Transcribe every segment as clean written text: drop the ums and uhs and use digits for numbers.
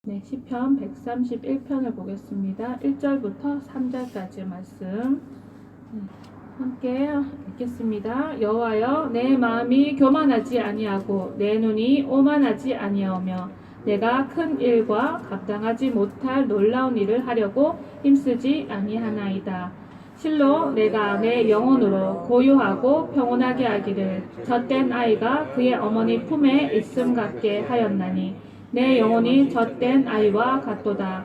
네, 시편 131편을 보겠습니다. 1절부터 3절까지 말씀 함께 읽겠습니다. 여호와여, 내 마음이 교만하지 아니하고 내 눈이 오만하지 아니하오며 내가 큰 일과 감당하지 못할 놀라운 일을 하려고 힘쓰지 아니하나이다. 실로 내가 내 영혼으로 고요하고 평온하게 하기를 젖된 아이가 그의 어머니 품에 있음 같게 하였나니 내 영혼이 젖된 아이와 같도다.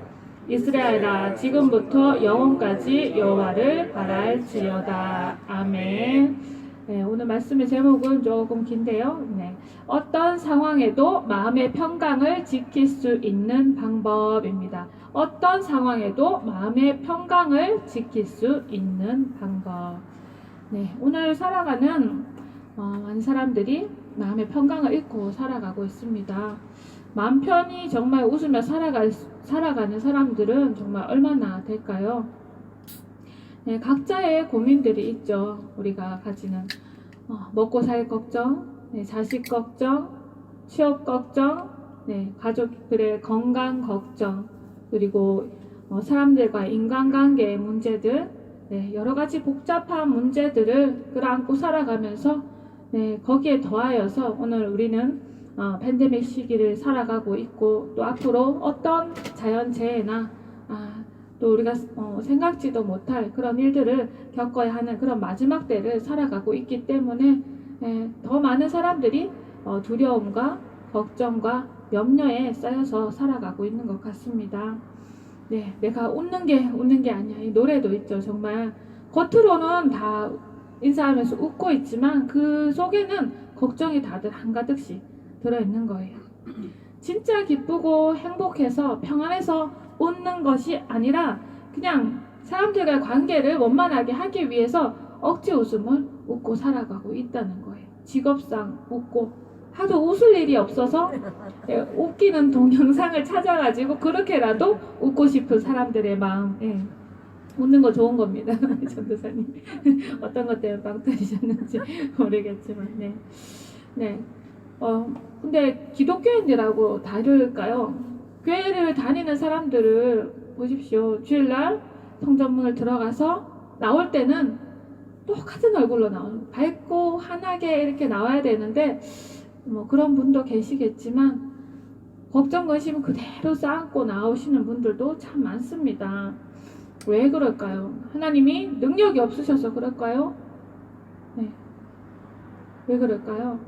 이스라엘아, 지금부터 영원까지 여호와를 바랄지어다. 아멘. 네, 오늘 말씀의 제목은 조금 긴데요. 네, 어떤 상황에도 마음의 평강을 지킬 수 있는 방법입니다. 어떤 상황에도 마음의 평강을 지킬 수 있는 방법. 네, 오늘 살아가는 많은 사람들이 마음의 평강을 잃고 살아가고 있습니다. 마음 편히 정말 웃으며 살아가는 사람들은 정말 얼마나 될까요? 네, 각자의 고민들이 있죠. 우리가 가지는 먹고 살 걱정, 네, 자식 걱정, 취업 걱정, 네, 가족들의 건강 걱정, 그리고 사람들과 인간관계의 문제들, 네, 여러 가지 복잡한 문제들을 끌어안고 살아가면서 네, 거기에 더하여서 오늘 우리는 팬데믹 시기를 살아가고 있고 또 앞으로 어떤 자연재해나 또 우리가 생각지도 못할 그런 일들을 겪어야 하는 그런 마지막 때를 살아가고 있기 때문에 더 많은 사람들이 두려움과 걱정과 염려에 쌓여서 살아가고 있는 것 같습니다. 네, 내가 웃는 게 아니야. 이 노래도 있죠. 정말 겉으로는 다 인사하면서 웃고 있지만 그 속에는 걱정이 다들 한가득씩 들어있는 거예요. 진짜 기쁘고 행복해서 평안해서 웃는 것이 아니라 그냥 사람들과의 관계를 원만하게 하기 위해서 억지 웃음을 웃고 살아가고 있다는 거예요. 직업상 웃고 하도 웃을 일이 없어서 웃기는 동영상을 찾아가지고 그렇게라도 웃고 싶은 사람들의 마음. 웃는 거 좋은 겁니다. 전도사님 어떤 것 때문에 빵 터지셨는지 모르겠지만 네. 근데 기독교인들하고 다를까요? 교회를 다니는 사람들을 보십시오. 주일날 성전문을 들어가서 나올 때는 똑같은 얼굴로 나오는, 밝고 환하게 이렇게 나와야 되는데 그런 분도 계시겠지만 걱정 근심 그대로 쌓고 나오시는 분들도 참 많습니다. 왜 그럴까요? 하나님이 능력이 없으셔서 그럴까요? 네. 왜 그럴까요?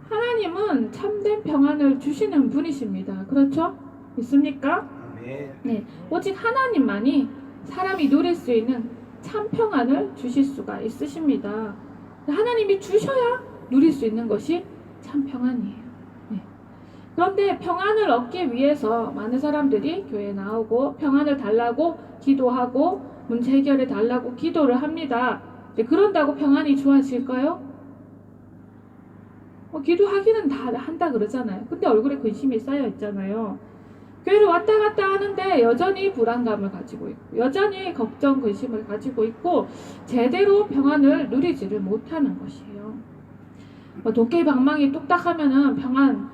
하나님은 참된 평안을 주시는 분이십니다. 그렇죠? 믿습니까? 네. 오직 하나님만이 사람이 누릴 수 있는 참 평안을 주실 수가 있으십니다. 하나님이 주셔야 누릴 수 있는 것이 참 평안이에요. 네. 그런데 평안을 얻기 위해서 많은 사람들이 교회에 나오고 평안을 달라고 기도하고 문제 해결을 달라고 기도를 합니다. 그런다고 평안이 좋아질까요? 기도하기는 다 한다 그러잖아요. 근데 얼굴에 근심이 쌓여 있잖아요. 교회를 왔다 갔다 하는데 여전히 불안감을 가지고 있고 여전히 걱정 근심을 가지고 있고 제대로 평안을 누리지를 못하는 것이에요. 도깨비 방망이 뚝딱하면은 평안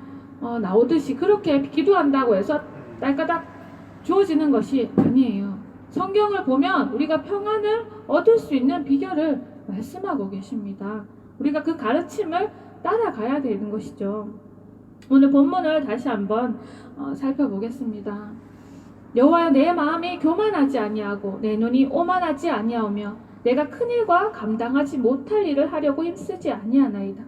나오듯이 그렇게 기도한다고 해서 딸까닥 주어지는 것이 아니에요. 성경을 보면 우리가 평안을 얻을 수 있는 비결을 말씀하고 계십니다. 우리가 그 가르침을 따라가야 되는 것이죠. 오늘 본문을 다시 한번 살펴보겠습니다. 여호와여, 내 마음이 교만하지 아니하고 내 눈이 오만하지 아니하오며 내가 큰 일과 감당하지 못할 일을 하려고 힘쓰지 아니하나이다.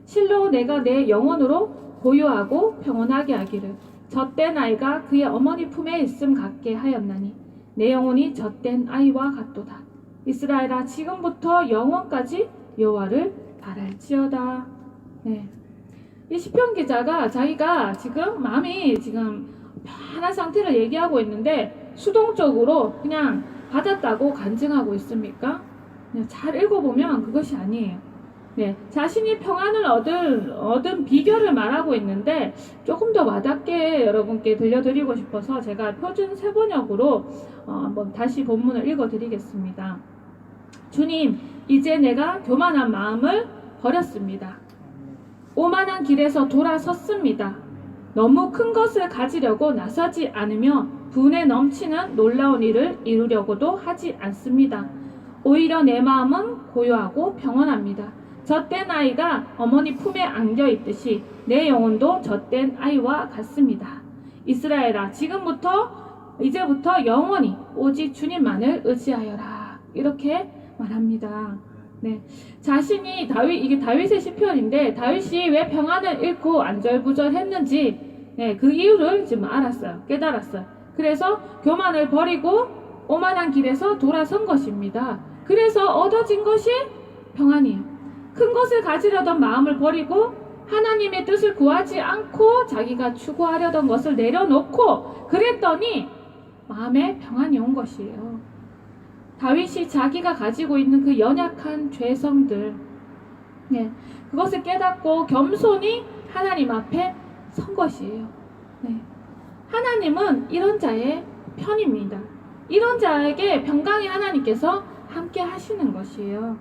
실로 내가 내 영혼으로 고요하고 평온하게 하기를 젖된 아이가 그의 어머니 품에 있음 같게 하였나니 내 영혼이 젖된 아이와 같도다. 이스라엘아, 지금부터 영원까지 여호와를 바랄지어다. 네. 이 시편 기자가 자기가 지금 마음이 지금 편한 상태를 얘기하고 있는데 수동적으로 그냥 받았다고 간증하고 있습니까? 잘 읽어보면 그것이 아니에요. 네, 자신이 평안을 얻은 비결을 말하고 있는데 조금 더 와닿게 여러분께 들려드리고 싶어서 제가 표준 세번역으로 한번 다시 본문을 읽어드리겠습니다. 주님, 이제 내가 교만한 마음을 버렸습니다. 오만한 길에서 돌아섰습니다. 너무 큰 것을 가지려고 나서지 않으며 분에 넘치는 놀라운 일을 이루려고도 하지 않습니다. 오히려 내 마음은 고요하고 평온합니다. 젖된 아이가 어머니 품에 안겨 있듯이 내 영혼도 젖된 아이와 같습니다. 이스라엘아, 이제부터 영원히 오직 주님만을 의지하여라. 이렇게 말합니다. 네, 자신이 이게 다윗의 시편인데 다윗이 왜 평안을 잃고 안절부절했는지 그 이유를 지금 깨달았어요. 그래서 교만을 버리고 오만한 길에서 돌아선 것입니다. 그래서 얻어진 것이 평안이에요. 큰 것을 가지려던 마음을 버리고 하나님의 뜻을 구하지 않고 자기가 추구하려던 것을 내려놓고 그랬더니 마음에 평안이 온 것이에요. 다윗이 자기가 가지고 있는 그 연약한 죄성들, 그것을 깨닫고 겸손히 하나님 앞에 선 것이에요. 하나님은 이런 자의 편입니다. 이런 자에게 평강의 하나님께서 함께 하시는 것이에요.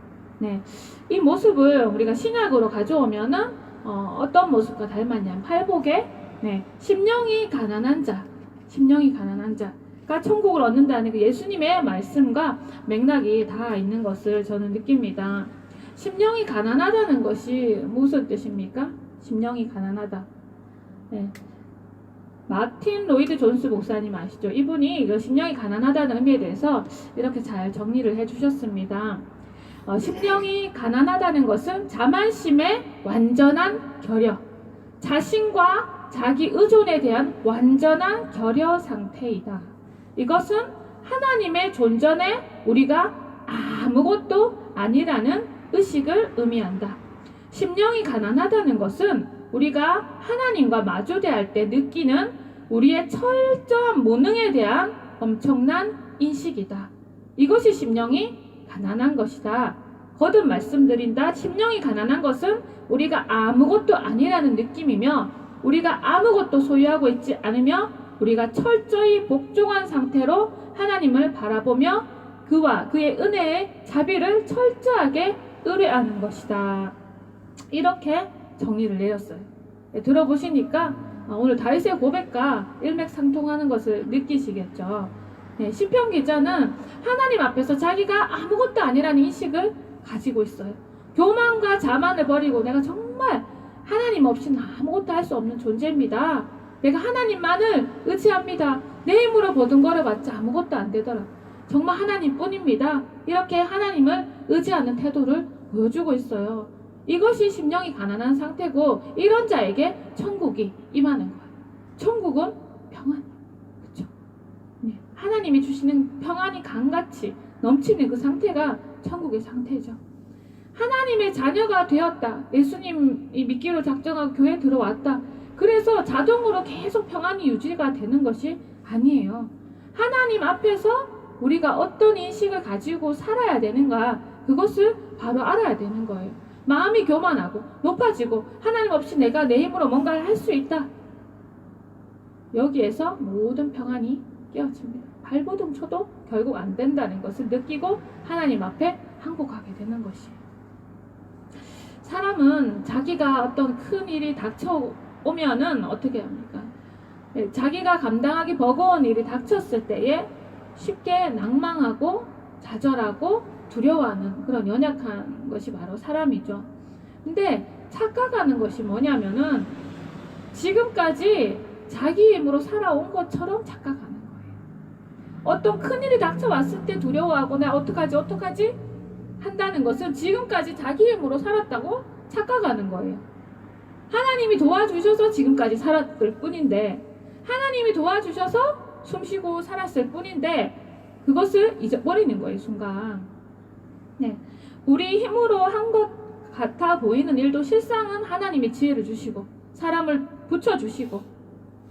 이 모습을 우리가 신약으로 가져오면은 어떤 모습과 닮았냐면 팔복에 심령이 가난한 자가 천국을 얻는다는 그 예수님의 말씀과 맥락이 다 있는 것을 저는 느낍니다. 심령이 가난하다는 것이 무슨 뜻입니까? 심령이 가난하다. 마틴 로이드 존스 목사님 아시죠? 이분이 그 심령이 가난하다는 의미에 대해서 이렇게 잘 정리를 해주셨습니다. 심령이 가난하다는 것은 자만심의 완전한 결여, 자신과 자기 의존에 대한 완전한 결여 상태이다. 이것은 하나님의 존전에 우리가 아무것도 아니라는 의식을 의미한다. 심령이 가난하다는 것은 우리가 하나님과 마주대할 때 느끼는 우리의 철저한 무능에 대한 엄청난 인식이다. 이것이 심령이 가난한 것이다. 거듭 말씀드린다. 심령이 가난한 것은 우리가 아무것도 아니라는 느낌이며 우리가 아무것도 소유하고 있지 않으며 우리가 철저히 복종한 상태로 하나님을 바라보며 그와 그의 은혜의 자비를 철저하게 의뢰하는 것이다. 이렇게 정리를 내렸어요. 들어보시니까 오늘 다윗의 고백과 일맥상통하는 것을 느끼시겠죠. 시편 기자는 하나님 앞에서 자기가 아무것도 아니라는 인식을 가지고 있어요. 교만과 자만을 버리고 내가 정말 하나님 없이는 아무것도 할 수 없는 존재입니다. 내가 하나님만을 의지합니다. 내 힘으로 모든 거를 봤자 아무것도 안 되더라. 정말 하나님뿐입니다. 이렇게 하나님을 의지하는 태도를 보여주고 있어요. 이것이 심령이 가난한 상태고 이런 자에게 천국이 임하는 거예요. 천국은 평안. 그렇죠? 하나님이 주시는 평안이 강같이 넘치는 그 상태가 천국의 상태죠. 하나님의 자녀가 되었다. 예수님이 믿기로 작정하고 교회에 들어왔다. 그래서 자동으로 계속 평안이 유지가 되는 것이 아니에요. 하나님 앞에서 우리가 어떤 인식을 가지고 살아야 되는가, 그것을 바로 알아야 되는 거예요. 마음이 교만하고 높아지고 하나님 없이 내가 내 힘으로 뭔가를 할 수 있다. 여기에서 모든 평안이 깨어집니다. 발버둥 쳐도 결국 안 된다는 것을 느끼고 하나님 앞에 항복하게 되는 것이에요. 사람은 자기가 어떤 큰 일이 닥쳐오면은 어떻게 합니까? 자기가 감당하기 버거운 일이 닥쳤을 때에 쉽게 낭망하고 좌절하고 두려워하는 그런 연약한 것이 바로 사람이죠. 근데 착각하는 것이 뭐냐면은 지금까지 자기 힘으로 살아온 것처럼 착각하는 거예요. 어떤 큰일이 닥쳐왔을 때 두려워하고 나 어떡하지 한다는 것은 지금까지 자기 힘으로 살았다고 착각하는 거예요. 하나님이 도와주셔서 지금까지 살았을 뿐인데, 하나님이 도와주셔서 숨쉬고 살았을 뿐인데 그것을 잊어버리는 거예요, 순간. 우리 힘으로 한 것 같아 보이는 일도 실상은 하나님이 지혜를 주시고 사람을 붙여주시고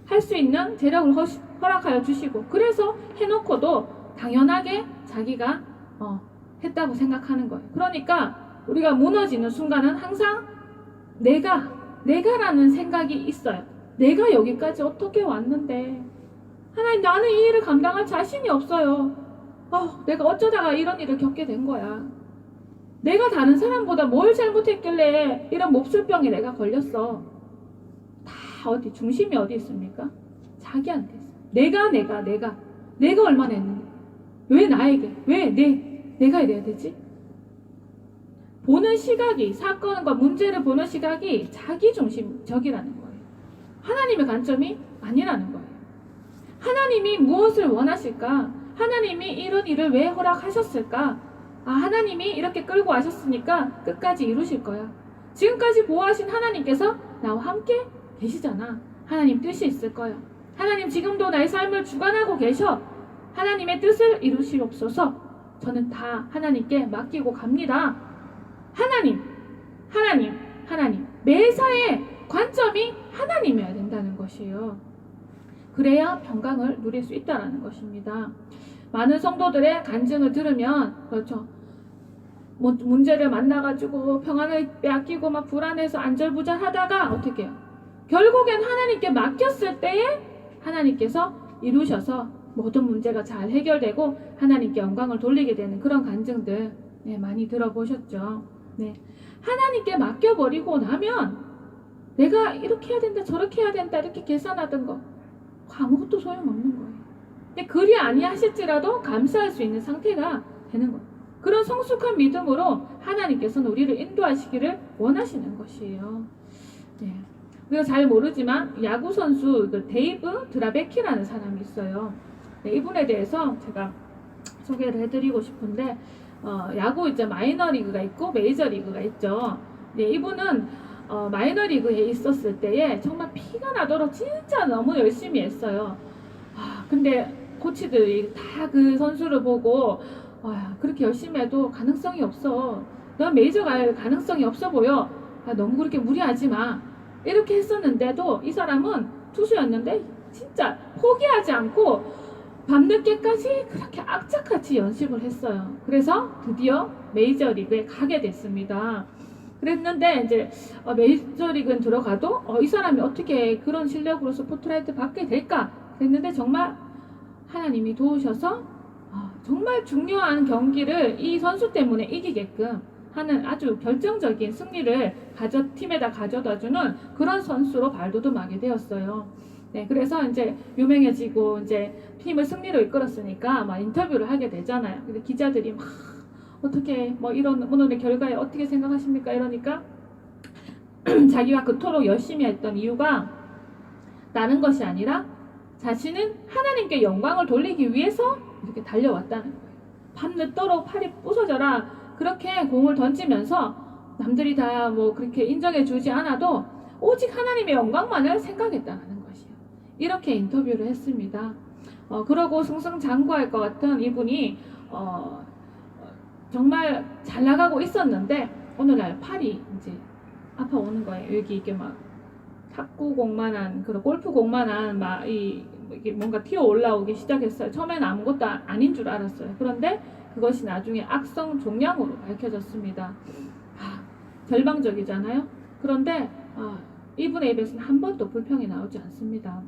할 수 있는 재력을 허락하여 주시고, 그래서 해놓고도 당연하게 자기가 했다고 생각하는 거예요. 그러니까 우리가 무너지는 순간은 항상 내가라는 생각이 있어요. 내가 여기까지 어떻게 왔는데 하나님, 나는 이 일을 감당할 자신이 없어요. 내가 어쩌다가 이런 일을 겪게 된 거야. 내가 다른 사람보다 뭘 잘못했길래 이런 몹쓸병에 내가 걸렸어. 다 다 어디 중심이 어디 있습니까? 자기한테 있어요. 내가 얼마나 했는데 왜 나에게 왜 내가 이래야 되지? 보는 시각이 사건과 문제를 보는 시각이 자기 중심적이라는 거예요. 하나님의 관점이 아니라는 거예요. 하나님이 무엇을 원하실까? 하나님이 이런 일을 왜 허락하셨을까? 하나님이 이렇게 끌고 와셨으니까 끝까지 이루실 거야. 지금까지 보호하신 하나님께서 나와 함께 계시잖아. 하나님 뜻이 있을 거야. 하나님 지금도 나의 삶을 주관하고 계셔. 하나님의 뜻을 이루시옵소서. 저는 다 하나님께 맡기고 갑니다. 하나님. 매사의 관점이 하나님이어야 된다는 것이에요. 그래야 평강을 누릴 수 있다는 것입니다. 많은 성도들의 간증을 들으면 그렇죠. 뭐 문제를 만나가지고 평안을 빼앗기고 막 불안해서 안절부절하다가 어떻게 해요? 결국엔 하나님께 맡겼을 때에 하나님께서 이루셔서 모든 문제가 잘 해결되고 하나님께 영광을 돌리게 되는 그런 간증들 많이 들어보셨죠. 하나님께 맡겨버리고 나면 내가 이렇게 해야 된다 저렇게 해야 된다 이렇게 계산하던 거 아무것도 소용없는 거예요. 근데 그리 아니하실지라도 감사할 수 있는 상태가 되는 거예요. 그런 성숙한 믿음으로 하나님께서는 우리를 인도하시기를 원하시는 것이에요. 우리가 잘 모르지만 야구 선수 데이브 드라베키라는 사람이 있어요. 이분에 대해서 제가 소개를 해드리고 싶은데 야구 이제 마이너리그가 있고 메이저리그가 있죠. 이분은 마이너리그에 있었을 때에 정말 피가 나도록 진짜 너무 열심히 했어요. 근데 코치들이 다 그 선수를 보고 그렇게 열심히 해도 가능성이 없어. 넌 메이저 갈 가능성이 없어 보여. 너무 그렇게 무리하지 마. 이렇게 했었는데도 이 사람은 투수였는데 진짜 포기하지 않고 밤늦게까지 그렇게 악착같이 연습을 했어요. 그래서 드디어 메이저리그에 가게 됐습니다. 그랬는데 이제 메이저리그에 들어가도 이 사람이 어떻게 그런 실력으로 스포트라이트 받게 될까 그랬는데 정말 하나님이 도우셔서 정말 중요한 경기를 이 선수 때문에 이기게끔 하는 아주 결정적인 승리를 팀에다 가져다주는 그런 선수로 발돋움하게 되었어요. 그래서 이제 유명해지고 이제 팀을 승리로 이끌었으니까 막 인터뷰를 하게 되잖아요. 근데 기자들이 막 어떻게 이런 오늘의 결과에 어떻게 생각하십니까? 이러니까 자기가 그토록 열심히 했던 이유가 다른 것이 아니라 자신은 하나님께 영광을 돌리기 위해서 이렇게 달려왔다는 거예요. 밤늦도록 팔이 부서져라 그렇게 공을 던지면서 남들이 다 그렇게 인정해 주지 않아도 오직 하나님의 영광만을 생각했다는 것이에요. 이렇게 인터뷰를 했습니다. 그러고 승승장구할 것 같은 이분이 정말 잘 나가고 있었는데 어느 날 팔이 이제 아파오는 거예요. 여기 이게 막 탁구공만한 그런 골프공만한 이게 뭔가 튀어 올라오기 시작했어요. 처음에는 아무것도 아닌 줄 알았어요. 그런데 그것이 나중에 악성 종양으로 밝혀졌습니다. 절망적이잖아요. 그런데 이분의 입에서는 한 번도 불평이 나오지 않습니다.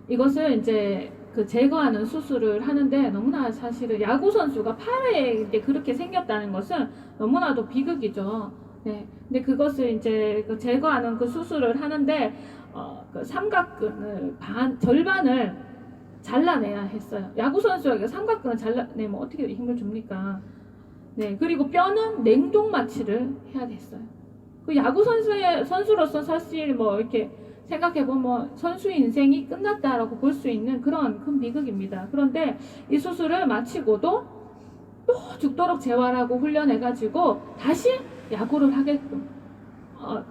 이것을 이제 제거하는 수술을 하는데 너무나 사실은 야구 선수가 팔에 그렇게 생겼다는 것은 너무나도 비극이죠. 근데 그것을 이제 제거하는 그 수술을 하는데 그 삼각근을 절반을 잘라내야 했어요. 야구 선수에게 삼각근을 잘라내면 어떻게 힘을 줍니까? 그리고 뼈는 냉동 마취를 해야 됐어요. 그 야구 선수로서 사실 이렇게 생각해보면 선수 인생이 끝났다라고 볼 수 있는 그런 큰 비극입니다. 그런데 이 수술을 마치고도 또 죽도록 재활하고 훈련해가지고 다시 야구를 하게끔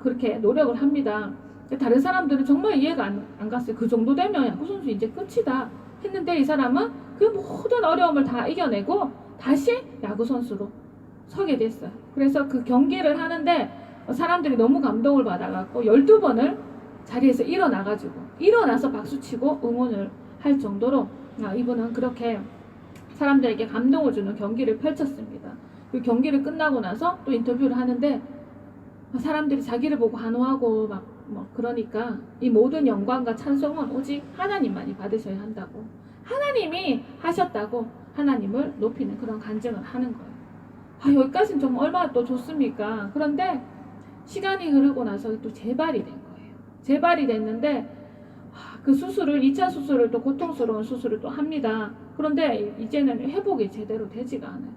그렇게 노력을 합니다. 다른 사람들은 정말 이해가 안 갔어요. 그 정도 되면 야구 선수 이제 끝이다 했는데 이 사람은 그 모든 어려움을 다 이겨내고 다시 야구 선수로 서게 됐어요. 그래서 그 경기를 하는데 사람들이 너무 감동을 받아갖고 12번을 자리에서 일어나서 박수치고 응원을 할 정도로 이분은 그렇게 사람들에게 감동을 주는 경기를 펼쳤습니다. 그 경기를 끝나고 나서 또 인터뷰를 하는데 사람들이 자기를 보고 환호하고 그러니까 이 모든 영광과 찬송은 오직 하나님만이 받으셔야 한다고, 하나님이 하셨다고 하나님을 높이는 그런 간증을 하는 거예요. 여기까지는 정말 얼마나 또 좋습니까? 그런데 시간이 흐르고 나서 또 재발이 된 거예요. 재발이 됐는데 그 수술을 2차 수술을 또 고통스러운 수술을 또 합니다. 그런데 이제는 회복이 제대로 되지가 않아요.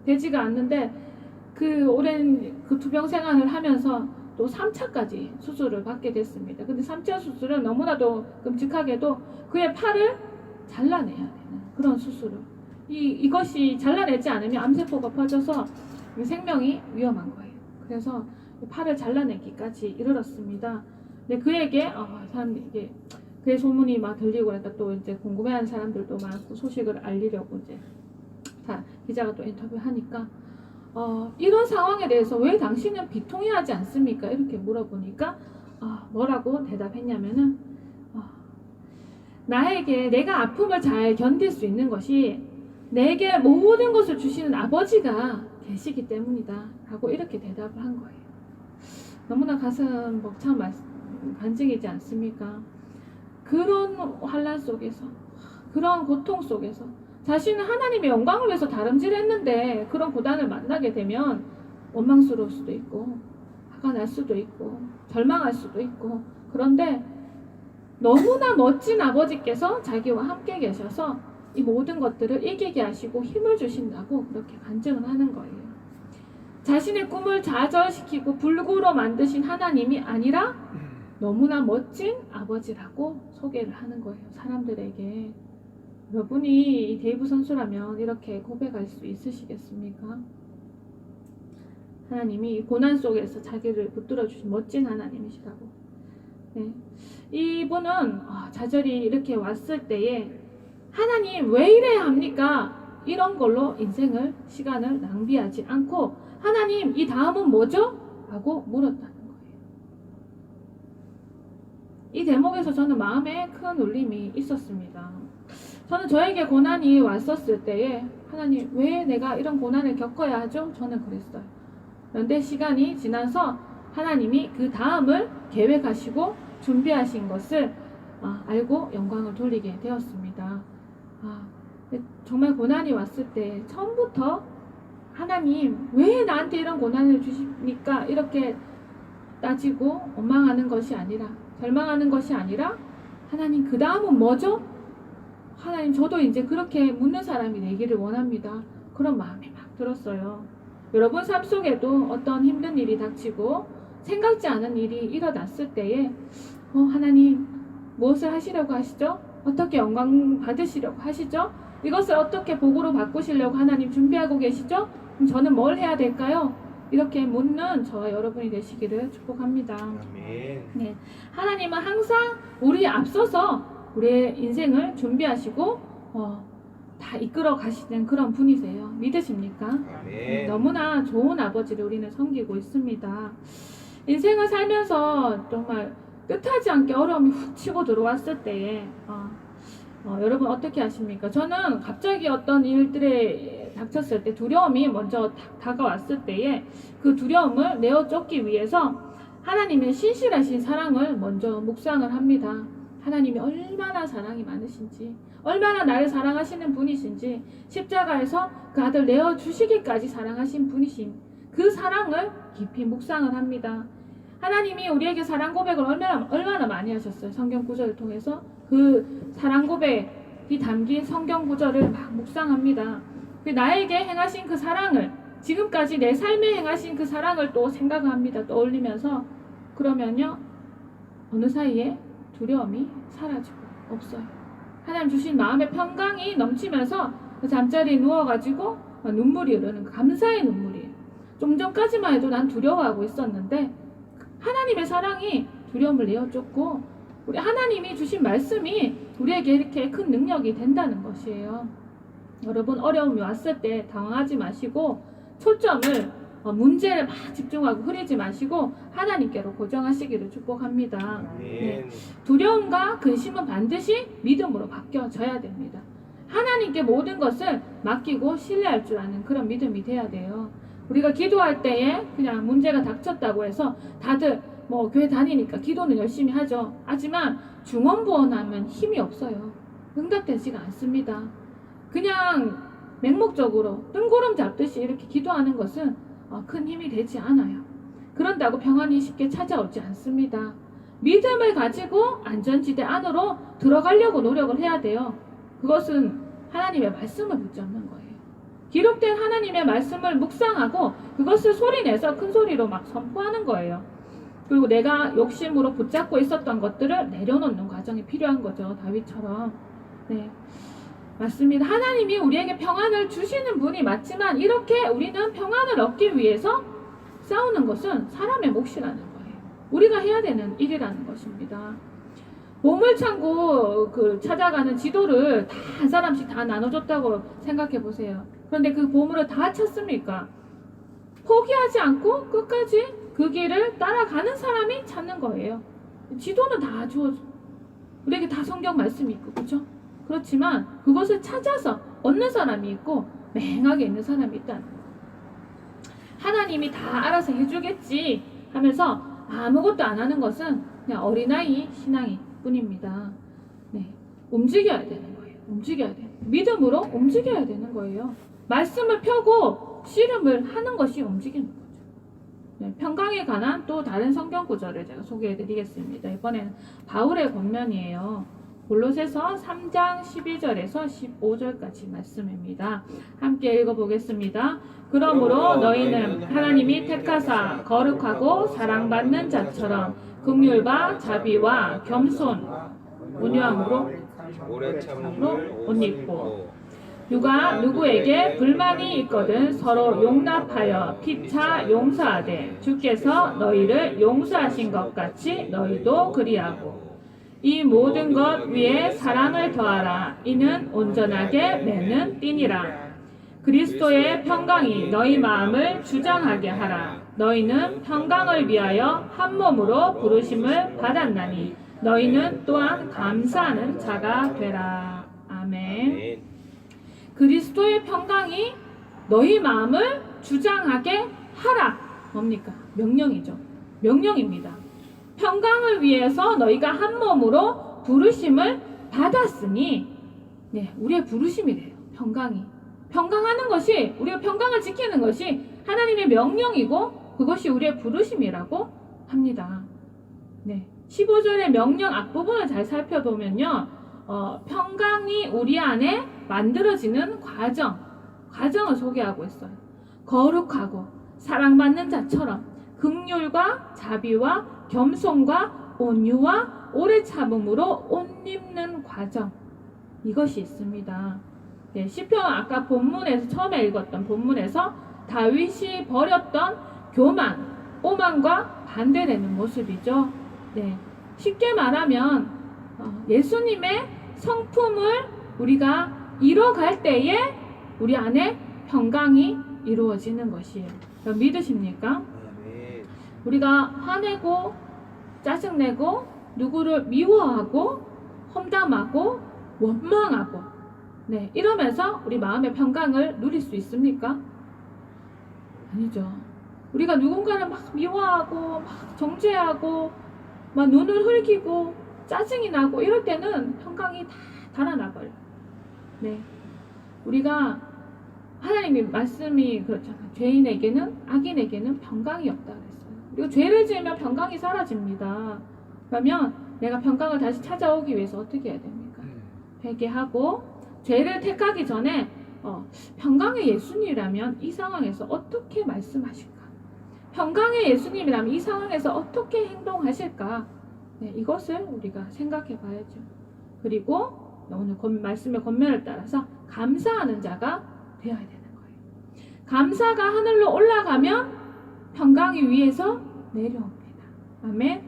되지가 않는데 그 오랜 그 투병 생활을 하면서 또 3차까지 수술을 받게 됐습니다. 근데 3차 수술은 너무나도 끔찍하게도 그의 팔을 잘라내야 되는 그런 수술을. 이것이 잘라내지 않으면 암세포가 퍼져서 생명이 위험한 거예요. 그래서 팔을 잘라내기까지 이르렀습니다. 근데 그에게 사람들이 그의 소문이 막 들리고 그러니까 또 이제 궁금해하는 사람들도 많고 소식을 알리려고 이제 기자가 또 인터뷰하니까 이런 상황에 대해서 왜 당신은 비통해하지 않습니까? 이렇게 물어보니까 뭐라고 대답했냐면은 나에게 내가 아픔을 잘 견딜 수 있는 것이 내게 모든 것을 주시는 아버지가 계시기 때문이다 라고 이렇게 대답을 한 거예요. 너무나 가슴 벅찬 간증이지 않습니까? 그런 환난 속에서 그런 고통 속에서 자신은 하나님의 영광을 위해서 다름질했는데 그런 고단을 만나게 되면 원망스러울 수도 있고 화가 날 수도 있고 절망할 수도 있고 그런데 너무나 멋진 아버지께서 자기와 함께 계셔서 이 모든 것들을 이기게 하시고 힘을 주신다고 그렇게 간증을 하는 거예요. 자신의 꿈을 좌절시키고 불구로 만드신 하나님이 아니라 너무나 멋진 아버지라고 소개를 하는 거예요. 사람들에게. 여러분이 이 데이브 선수라면 이렇게 고백할 수 있으시겠습니까? 하나님이 고난 속에서 자기를 붙들어 주신 멋진 하나님이시라고. 네. 이분은 좌절이 이렇게 왔을 때에 하나님 왜 이래야 합니까? 이런 걸로 인생을 시간을 낭비하지 않고 하나님 이 다음은 뭐죠? 라고 물었다는 거예요. 이 대목에서 저는 마음에 큰 울림이 있었습니다. 저는 저에게 고난이 왔었을 때에 하나님 왜 내가 이런 고난을 겪어야 하죠? 저는 그랬어요. 그런데 시간이 지나서 하나님이 그 다음을 계획하시고 준비하신 것을 알고 영광을 돌리게 되었습니다. 정말 고난이 왔을 때 처음부터 하나님 왜 나한테 이런 고난을 주십니까? 이렇게 따지고 원망하는 것이 아니라 절망하는 것이 아니라 하나님 그 다음은 뭐죠? 하나님 저도 이제 그렇게 묻는 사람이 되기를 원합니다. 그런 마음이 막 들었어요. 여러분 삶 속에도 어떤 힘든 일이 닥치고 생각지 않은 일이 일어났을 때에 하나님 무엇을 하시려고 하시죠? 어떻게 영광 받으시려고 하시죠? 이것을 어떻게 복으로 바꾸시려고 하나님 준비하고 계시죠? 그럼 저는 뭘 해야 될까요? 이렇게 묻는 저와 여러분이 되시기를 축복합니다. 아멘. 네, 하나님은 항상 우리 앞서서 우리의 인생을 준비하시고 다 이끌어 가시는 그런 분이세요. 믿으십니까? 아멘. 너무나 좋은 아버지를 우리는 섬기고 있습니다. 인생을 살면서 정말 뜻하지 않게 어려움이 훅 치고 들어왔을 때에 여러분 어떻게 하십니까? 저는 갑자기 어떤 일들에 닥쳤을 때 두려움이 먼저 다가왔을 때에 그 두려움을 내어 쫓기 위해서 하나님의 신실하신 사랑을 먼저 묵상을 합니다. 하나님이 얼마나 사랑이 많으신지 얼마나 나를 사랑하시는 분이신지 십자가에서 그 아들 내어주시기까지 사랑하신 분이신 그 사랑을 깊이 묵상을 합니다. 하나님이 우리에게 사랑 고백을 얼마나 많이 하셨어요. 성경 구절을 통해서 그 사랑 고백이 담긴 성경 구절을 막 묵상합니다. 나에게 행하신 그 사랑을 지금까지 내 삶에 행하신 그 사랑을 또 생각합니다. 떠올리면서 그러면요 어느 사이에 두려움이 사라지고 없어요. 하나님 주신 마음의 평강이 넘치면서 그 잠자리에 누워가지고 눈물이 흐르는 감사의 눈물이에요. 좀 전까지만 해도 난 두려워하고 있었는데 하나님의 사랑이 두려움을 내어줬고 우리 하나님이 주신 말씀이 우리에게 이렇게 큰 능력이 된다는 것이에요. 여러분 어려움이 왔을 때 당황하지 마시고 초점을 문제를 막 집중하고 흐리지 마시고 하나님께로 고정하시기를 축복합니다. 네. 두려움과 근심은 반드시 믿음으로 바뀌어져야 됩니다. 하나님께 모든 것을 맡기고 신뢰할 줄 아는 그런 믿음이 돼야 돼요. 우리가 기도할 때에 그냥 문제가 닥쳤다고 해서 다들 교회 다니니까 기도는 열심히 하죠. 하지만 중언부언하면 힘이 없어요. 응답되지가 않습니다. 그냥 맹목적으로 뜬구름 잡듯이 이렇게 기도하는 것은 큰 힘이 되지 않아요. 그런다고 평안이 쉽게 찾아오지 않습니다. 믿음을 가지고 안전지대 안으로 들어가려고 노력을 해야 돼요. 그것은 하나님의 말씀을 붙잡는 거예요. 기록된 하나님의 말씀을 묵상하고 그것을 소리내서 큰 소리로 막 선포하는 거예요. 그리고 내가 욕심으로 붙잡고 있었던 것들을 내려놓는 과정이 필요한 거죠. 다윗처럼. 네, 맞습니다. 하나님이 우리에게 평안을 주시는 분이 맞지만 이렇게 우리는 평안을 얻기 위해서 싸우는 것은 사람의 몫이라는 거예요. 우리가 해야 되는 일이라는 것입니다. 보물창고 찾아가는 지도를 다 한 사람씩 다 나눠줬다고 생각해 보세요. 그런데 그 보물을 다 찾습니까? 포기하지 않고 끝까지 그 길을 따라가는 사람이 찾는 거예요. 지도는 다 주어져. 우리에게 다 성경 말씀이 있고, 그렇죠? 그렇지만 그것을 찾아서 얻는 사람이 있고 맹하게 있는 사람이 있다는 거예요. 하나님이 다 알아서 해주겠지 하면서 아무것도 안 하는 것은 그냥 어린아이 신앙일 뿐입니다. 네, 움직여야 되는 거예요. 움직여야 돼요. 믿음으로 움직여야 되는 거예요. 말씀을 펴고 씨름을 하는 것이 움직이는 거죠. 네, 평강에 관한 또 다른 성경 구절을 제가 소개해 드리겠습니다. 이번에는 바울의 권면이에요. 골로새서 3장 12절에서 15절까지 말씀입니다. 함께 읽어보겠습니다. 그러므로 너희는 하나님이 택하사 거룩하고 사랑받는 자처럼 긍휼과 자비와 겸손, 온유함으로 오래 참음을 옷 입고 누가 누구에게 불만이 있거든 서로 용납하여 피차 용서하되 주께서 너희를 용서하신 것 같이 너희도 그리하고 이 모든 것 위에 사랑을 더하라. 이는 온전하게 매는 띠니라. 그리스도의 평강이 너희 마음을 주장하게 하라. 너희는 평강을 위하여 한 몸으로 부르심을 받았나니 너희는 또한 감사하는 자가 되라. 아멘. 그리스도의 평강이 너희 마음을 주장하게 하라. 뭡니까? 명령이죠. 명령입니다. 평강을 위해서 너희가 한 몸으로 부르심을 받았으니, 네, 우리의 부르심이 돼요. 평강이. 평강하는 것이, 우리가 평강을 지키는 것이 하나님의 명령이고 그것이 우리의 부르심이라고 합니다. 네, 15절의 명령 앞부분을 잘 살펴보면요, 평강이 우리 안에 만들어지는 과정을 소개하고 있어요. 거룩하고 사랑받는 자처럼 긍휼과 자비와 겸손과 온유와 오래 참음으로 옷 입는 과정, 이것이 있습니다. 네, 시편 아까 본문에서 처음에 읽었던 본문에서 다윗이 버렸던 교만, 오만과 반대되는 모습이죠. 네, 쉽게 말하면 예수님의 성품을 우리가 이뤄갈 때에 우리 안에 평강이 이루어지는 것이에요. 믿으십니까? 우리가 화내고 짜증내고 누구를 미워하고 험담하고 원망하고, 네, 이러면서 우리 마음의 평강을 누릴 수 있습니까? 아니죠. 우리가 누군가를 막 미워하고 막 정죄하고 막 눈을 흘기고 짜증이 나고 이럴 때는 평강이 다 달아나버려요. 네, 우리가 하나님의 말씀이 그렇잖아요. 죄인에게는, 악인에게는 평강이 없다 그랬어요. 그리고 죄를 지으면 평강이 사라집니다. 그러면 내가 평강을 다시 찾아오기 위해서 어떻게 해야 됩니까? 회개하고 죄를 택하기 전에 평강의 예수님이라면 이 상황에서 어떻게 말씀하실까? 평강의 예수님이라면 이 상황에서 어떻게 행동하실까? 네, 이것을 우리가 생각해 봐야죠. 그리고 오늘 말씀의 권면을 따라서 감사하는 자가 되어야 되는 거예요. 감사가 하늘로 올라가면 평강이 위에서 내려옵니다. 아멘.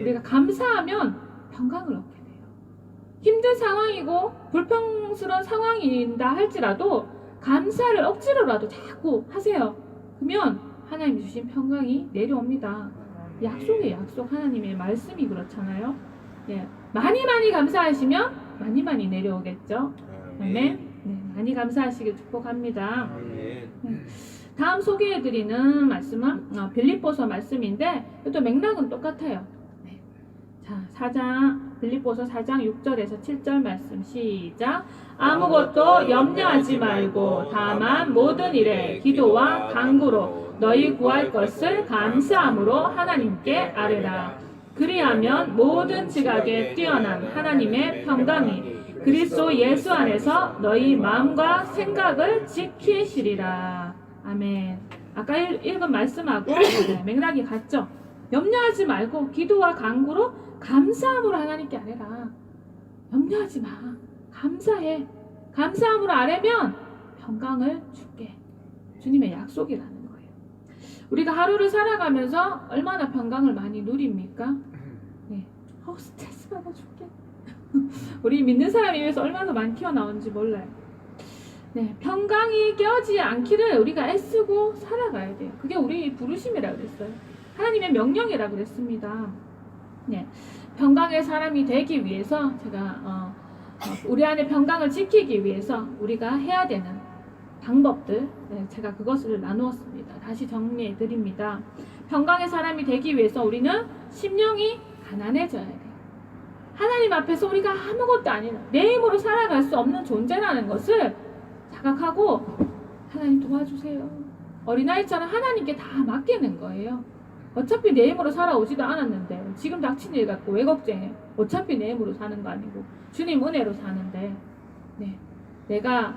우리가 감사하면 평강을 얻게 돼요. 힘든 상황이고 불평스러운 상황이다 할지라도 감사를 억지로라도 자꾸 하세요. 그러면 하나님이 주신 평강이 내려옵니다. 약속이에요. 약속. 하나님의 말씀이 그렇잖아요. 예, 많이 감사하시면 많이 내려오겠죠. 아멘. 네, 많이 감사하시길 축복합니다. 네. 다음 소개해드리는 말씀은 빌립보서 말씀인데 또 맥락은 똑같아요. 네. 자, 빌립보서 4장 6절에서 7절 말씀 시작. 아무것도 염려하지 말고 다만 모든 일에 기도와 간구로 너희 구할 것을 감사함으로 하나님께 아뢰라. 그리하면 모든 지각에 뛰어난 하나님의 평강이 그리스도 예수 안에서 너희 마음과 생각을 지키시리라. 아멘. 아까 읽은 말씀하고 맥락이 같죠? 염려하지 말고 기도와 간구로 감사함으로 하나님께 아뢰라. 염려하지 마. 감사해. 감사함으로 아뢰면 평강을 줄게. 주님의 약속이라는 거예요. 우리가 하루를 살아가면서 얼마나 평강을 많이 누립니까? 네. 스트레스 받아 줄게. 우리 믿는 사람에 의해서 얼마나 많이 튀어나오는지 몰라요. 네, 평강이 깨어지지 않기를 우리가 애쓰고 살아가야 돼요. 그게 우리 부르심이라 그랬어요. 하나님의 명령이라 그랬습니다. 네, 평강의 사람이 되기 위해서 제가 우리 안에 평강을 지키기 위해서 우리가 해야 되는 방법들, 제가 그것을 나누었습니다. 다시 정리해 드립니다. 평강의 사람이 되기 위해서 우리는 심령이 가난해져야 돼요. 하나님 앞에서 우리가 아무것도 아닌 내 힘으로 살아갈 수 없는 존재라는 것을 자각하고 하나님 도와주세요. 어린아이처럼 하나님께 다 맡기는 거예요. 어차피 내 힘으로 살아오지도 않았는데 지금 닥친 일 갖고 왜 걱정해? 어차피 내 힘으로 사는 거 아니고 주님 은혜로 사는데 내가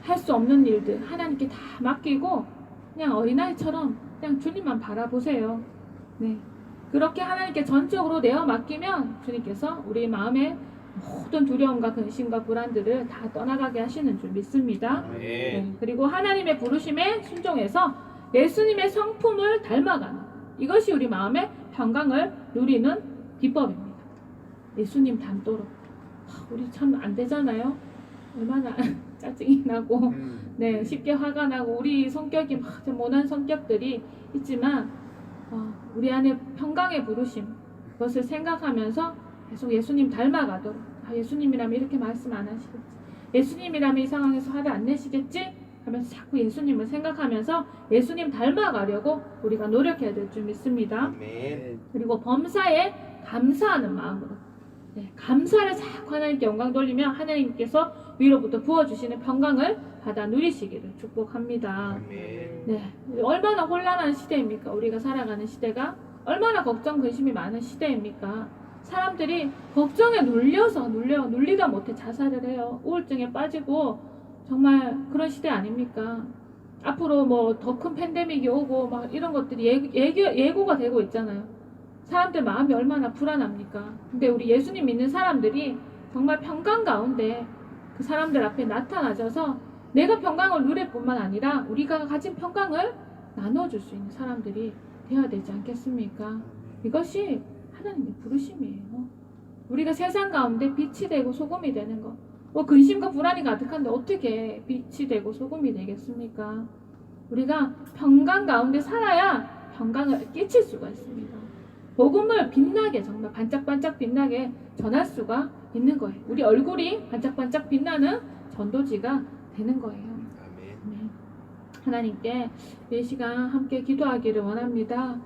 할 수 없는 일들 하나님께 다 맡기고 그냥 어린아이처럼 그냥 주님만 바라보세요. 네. 그렇게 하나님께 전적으로 내어 맡기면 주님께서 우리 마음의 모든 두려움과 근심과 불안들을 다 떠나가게 하시는 줄 믿습니다. 네. 그리고 하나님의 부르심에 순종해서 예수님의 성품을 닮아가는 이것이 우리 마음의 평강을 누리는 비법입니다. 예수님 닮도록. 우리 참 안 되잖아요. 얼마나 짜증이 나고 네, 쉽게 화가 나고 우리 성격이 막 모난 성격들이 있지만 우리 안에 평강의 부르심 그것을 생각하면서 계속 예수님 닮아가도록 예수님이라면 이렇게 말씀 안 하시겠지, 예수님이라면 이 상황에서 화를 안 내시겠지 하면서 자꾸 예수님을 생각하면서 예수님 닮아가려고 우리가 노력해야 될 줄 믿습니다. 그리고 범사에 감사하는 마음으로 감사를 자꾸 하나님께 영광 돌리면 하나님께서 위로부터 부어주시는 평강을 받아 누리시기를 축복합니다. 네, 얼마나 혼란한 시대입니까? 우리가 살아가는 시대가 얼마나 걱정 근심이 많은 시대입니까? 사람들이 걱정에 눌리다 못해 자살을 해요. 우울증에 빠지고 정말 그런 시대 아닙니까? 앞으로 뭐 더 큰 팬데믹이 오고 막 이런 것들이 예고가 되고 있잖아요. 사람들 마음이 얼마나 불안합니까? 근데 우리 예수님 믿는 사람들이 정말 평강 가운데 그 사람들 앞에 나타나셔서 내가 평강을 누릴 뿐만 아니라 우리가 가진 평강을 나눠줄 수 있는 사람들이 되어야 되지 않겠습니까? 이것이 하나님의 부르심이에요. 우리가 세상 가운데 빛이 되고 소금이 되는 것. 근심과 불안이 가득한데 어떻게 빛이 되고 소금이 되겠습니까? 우리가 평강 가운데 살아야 평강을 끼칠 수가 있습니다. 복음을 빛나게 정말 반짝반짝 빛나게 전할 수가 있는 거예요. 우리 얼굴이 반짝반짝 빛나는 전도지가 되는 거예요. 아멘. 하나님께 이 시간 함께 기도하기를 원합니다.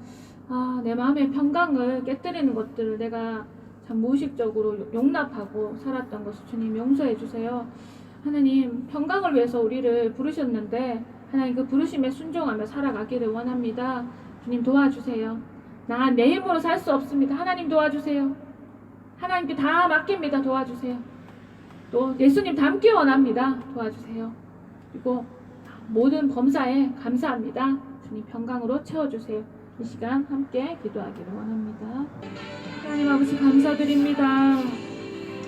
내 마음의 평강을 깨뜨리는 것들을 내가 참 무의식적으로 용납하고 살았던 것을 주님 용서해 주세요. 하나님 평강을 위해서 우리를 부르셨는데 하나님 그 부르심에 순종하며 살아가기를 원합니다. 주님 도와주세요. 나 내 힘으로 살 수 없습니다. 하나님 도와주세요. 하나님께 다 맡깁니다. 도와주세요. 또 예수님 닮기 원합니다. 도와주세요. 그리고 모든 범사에 감사합니다. 주님 평강으로 채워주세요. 이 시간 함께 기도하기를 원합니다. 하나님 아버지 감사드립니다.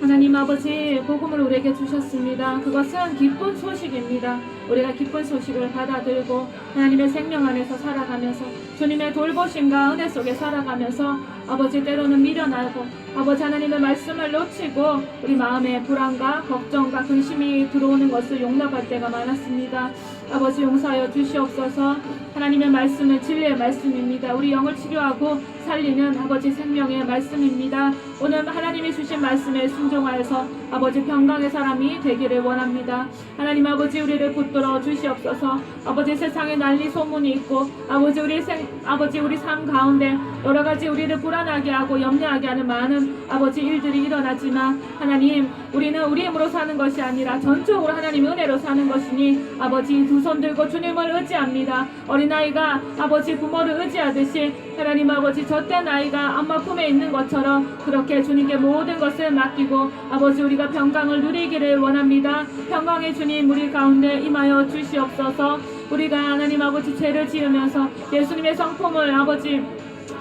하나님 아버지 복음을 우리에게 주셨습니다. 그것은 기쁜 소식입니다. 우리가 기쁜 소식을 받아들고 하나님의 생명 안에서 살아가면서 주님의 돌보심과 은혜 속에 살아가면서 아버지 때로는 미련하고 아버지 하나님의 말씀을 놓치고 우리 마음에 불안과 걱정과 근심이 들어오는 것을 용납할 때가 많았습니다. 아버지 용서하여 주시옵소서. 하나님의 말씀은 진리의 말씀입니다. 우리 영을 치료하고 살리는 아버지 생명의 말씀입니다. 오늘 하나님이 주신 말씀에 순종하여서 아버지 평강의 사람이 되기를 원합니다. 하나님 아버지 우리를 붙들어 주시옵소서. 아버지 세상에 난리 소문이 있고 아버지 우리 삶 가운데 여러 가지 우리를 불안하게 하고 염려하게 하는 많은 아버지 일들이 일어나지만 하나님 우리는 우리 힘으로 사는 것이 아니라 전적으로 하나님의 은혜로 사는 것이니 아버지 두 손 들고 주님을 의지합니다. 어린아이가 아버지 부모를 의지하듯이 하나님 아버지 젖된 아이가 엄마 품에 있는 것처럼 그렇게 주님께 모든 것을 맡기고 아버지 우리가 평강을 누리기를 원합니다. 평강의 주님 우리 가운데 임하여 주시옵소서. 우리가 하나님 아버지 죄를 지으면서 예수님의 성품을 아버지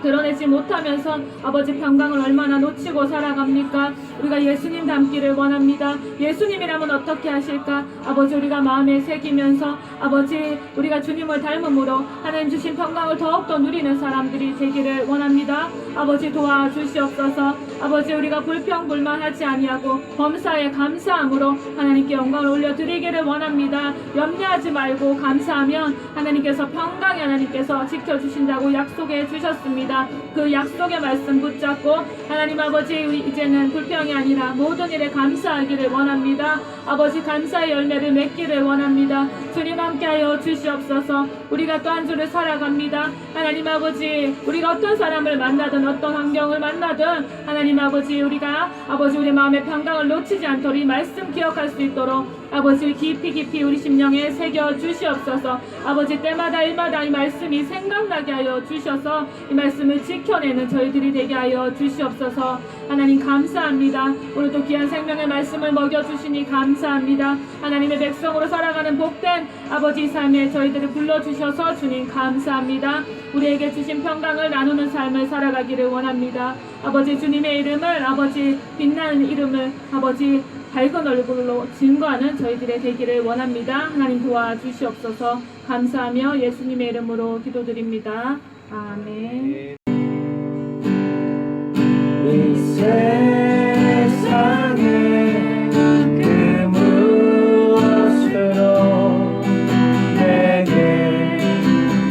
드러내지 못하면서 아버지 평강을 얼마나 놓치고 살아갑니까? 우리가 예수님 닮기를 원합니다. 예수님이라면 어떻게 하실까? 아버지 우리가 마음에 새기면서 아버지 우리가 주님을 닮음으로 하나님 주신 평강을 더욱더 누리는 사람들이 되기를 원합니다. 아버지 도와주시옵소서. 아버지 우리가 불평불만하지 아니하고 범사에 감사함으로 하나님께 영광을 올려드리기를 원합니다. 염려하지 말고 감사하면 하나님께서 평강히 하나님께서 지켜주신다고 약속해 주셨습니다. 그 약속의 말씀 붙잡고 하나님 아버지 우리 이제는 불평이 아니라 모든 일에 감사하기를 원합니다. 아버지 감사의 열매를 맺기를 원합니다. 주님 함께하여 주시옵소서. 우리가 또 한 주를 살아갑니다. 하나님 아버지 우리가 어떤 사람을 만나든 어떤 환경을 만나든 하나님 아버지 우리가 아버지 우리 마음의 평강을 놓치지 않도록 이 말씀 기억할 수 있도록 아버지 깊이 우리 심령에 새겨 주시옵소서. 아버지 때마다 일마다 이 말씀이 생각나게 하여 주셔서 이 말씀을 지켜내는 저희들이 되게 하여 주시옵소서. 하나님 감사합니다. 오늘도 귀한 생명의 말씀을 먹여주시니 감사합니다. 하나님의 백성으로 살아가는 복된 아버지 삶에 저희들을 불러주셔서 주님 감사합니다. 우리에게 주신 평강을 나누는 삶을 살아가기를 원합니다. 아버지 주님의 이름을 아버지 빛나는 이름을 아버지 밝은 얼굴로 증거하는 저희들의 되기를 원합니다. 하나님 도와주시옵소서. 감사하며 예수님의 이름으로 기도드립니다. 아멘. 이 세상에 그 무엇으로 내게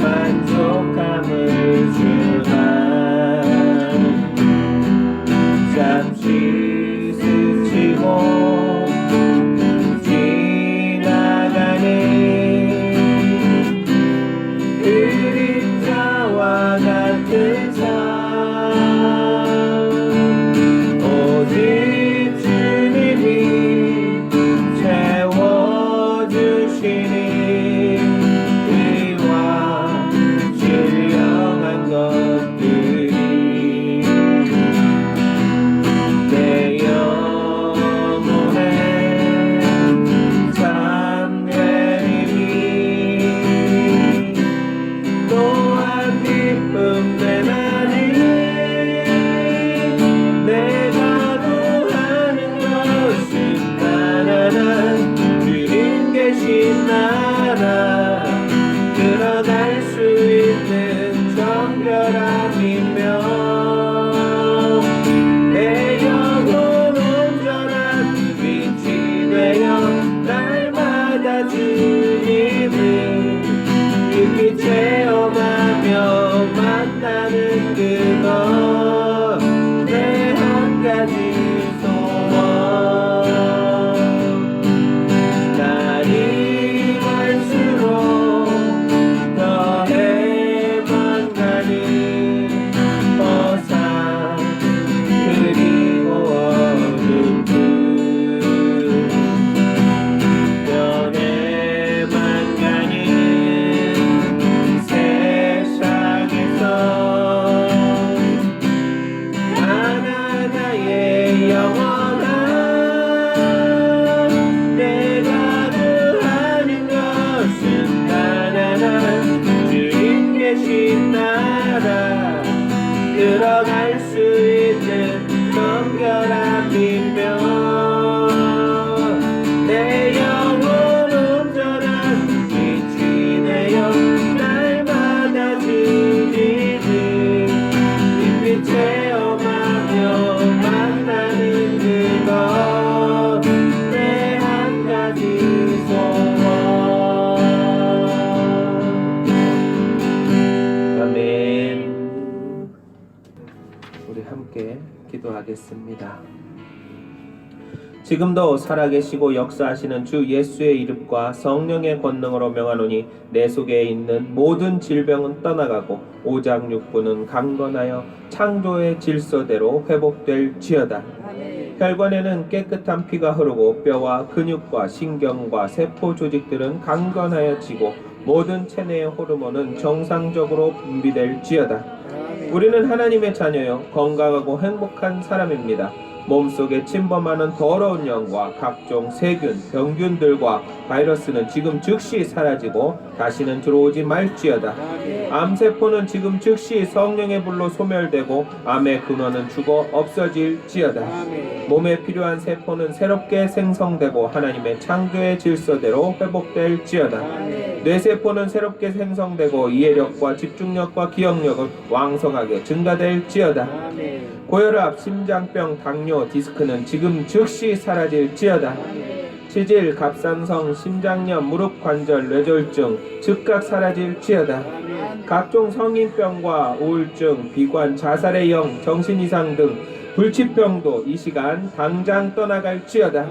만족함을 주나 잠시 스치고 지나가니 그림자와 같은 삶 오직 주님이 채워주시니 의와 신령한 것들이 내 영혼에 참된 힘이 또한 기쁨 되나니 내가 구하는 것은 가난한 주님 계신 나라 들어갈 수 있는 정결함이며 내 영혼 온전한 빛이 되어 날마다 주님을 깊이 체험하며 만나는 그것 내 한 가지 소원 날이 갈수록 더해만 가는 허상 그리고 어둠 변해만 가는 세상에서 하나나의 영원한 내가 구하는 것은 가난한 주님 계신 나라 들어갈 수 있는 정결함이며 내 영혼 온전한 빛이 되어 날마다 주님을 깊이 체험하며 만나는 그것 내 한 가지 소원 아멘. 우리 함께 기도하겠습니다. 지금도 살아계시고 역사하시는 주 예수의 이름과 성령의 권능으로 명하노니 내 속에 있는 모든 질병은 떠나가고 오장육부는 강건하여 창조의 질서대로 회복될지어다. 혈관에는 깨끗한 피가 흐르고 뼈와 근육과 신경과 세포 조직들은 강건하여지고 모든 체내의 호르몬은 정상적으로 분비될지어다. 우리는 하나님의 자녀여 건강하고 행복한 사람입니다. 몸속에 침범하는 더러운 영과 각종 세균, 병균들과 바이러스는 지금 즉시 사라지고 다시는 들어오지 말지어다. 암세포는 지금 즉시 성령의 불로 소멸되고 암의 근원은 죽어 없어질지어다. 몸에 필요한 세포는 새롭게 생성되고 하나님의 창조의 질서대로 회복될지어다. 뇌세포는 새롭게 생성되고 이해력과 집중력과 기억력은 왕성하게 증가될지어다. 고혈압, 심장병, 당뇨, 디스크는 지금 즉시 사라질지어다. 치질, 갑상선, 심장염, 무릎 관절, 뇌졸중 즉각 사라질지어다. 각종 성인병과 우울증, 비관, 자살의 영, 정신이상 등 불치병도 이 시간 당장 떠나갈지어다.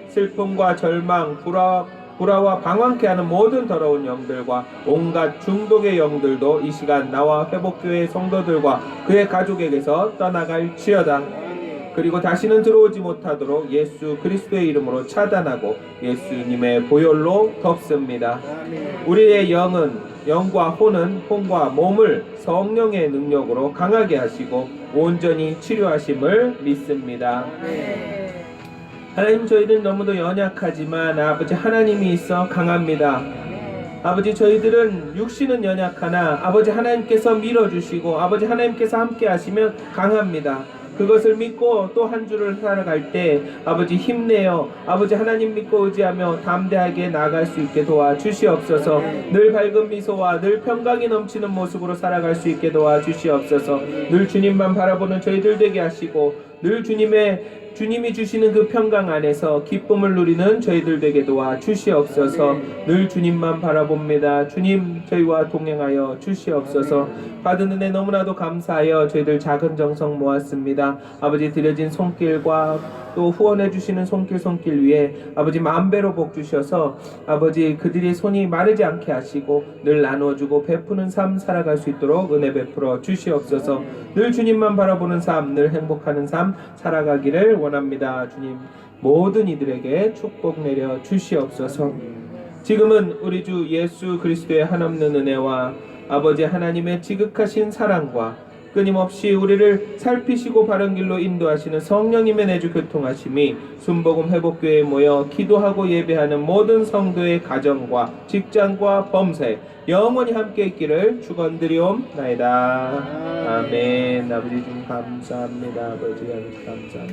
슬픔과 절망, 불화와 방황케 하는 모든 더러운 영들과 온갖 중독의 영들도 이 시간 나와 회복교회 성도들과 그의 가족에게서 떠나갈지어다. 그리고 다시는 들어오지 못하도록 예수 그리스도의 이름으로 차단하고 예수님의 보혈로 덮습니다. 우리의 영과 혼과 몸을 성령의 능력으로 강하게 하시고 온전히 치료하심을 믿습니다. 하나님, 저희는 너무도 연약하지만 아버지 하나님이 있어 강합니다. 아버지, 저희들은 육신은 연약하나 아버지 하나님께서 밀어주시고 아버지 하나님께서 함께 하시면 강합니다. 그것을 믿고 또 한 주를 살아갈 때 아버지 힘내어 아버지 하나님 믿고 의지하며 담대하게 나아갈 수 있게 도와주시옵소서. 늘 밝은 미소와 늘 평강이 넘치는 모습으로 살아갈 수 있게 도와주시옵소서. 늘 주님만 바라보는 저희들 되게 하시고 늘 주님이 주시는 그 평강 안에서 기쁨을 누리는 저희들 되게 도와주시옵소서. 늘 주님만 바라봅니다. 주님, 저희와 동행하여 주시옵소서. 받은 은혜 너무나도 감사하여 저희들 작은 정성 모았습니다. 아버지, 드려진 손길과 또 후원해 주시는 손길 위에 아버지 만배로 복 주셔서 아버지 그들의 손이 마르지 않게 하시고 늘 나눠주고 베푸는 삶 살아갈 수 있도록 은혜 베풀어 주시옵소서. 늘 주님만 바라보는 삶, 늘 행복하는 삶 살아가기를 원합니다. 주님, 모든 이들에게 축복 내려 주시옵소서. 지금은 우리 주 예수 그리스도의 한없는 은혜와 아버지 하나님의 지극하신 사랑과 끊임없이 우리를 살피시고 바른 길로 인도하시는 성령님의 내주 교통하심이 순복음 회복교회에 모여 기도하고 예배하는 모든 성도의 가정과 직장과 범사에 영원히 함께 있기를 축원드리옵나이다. 아멘. 아버지 좀 감사합니다. 아버지 감사합니다.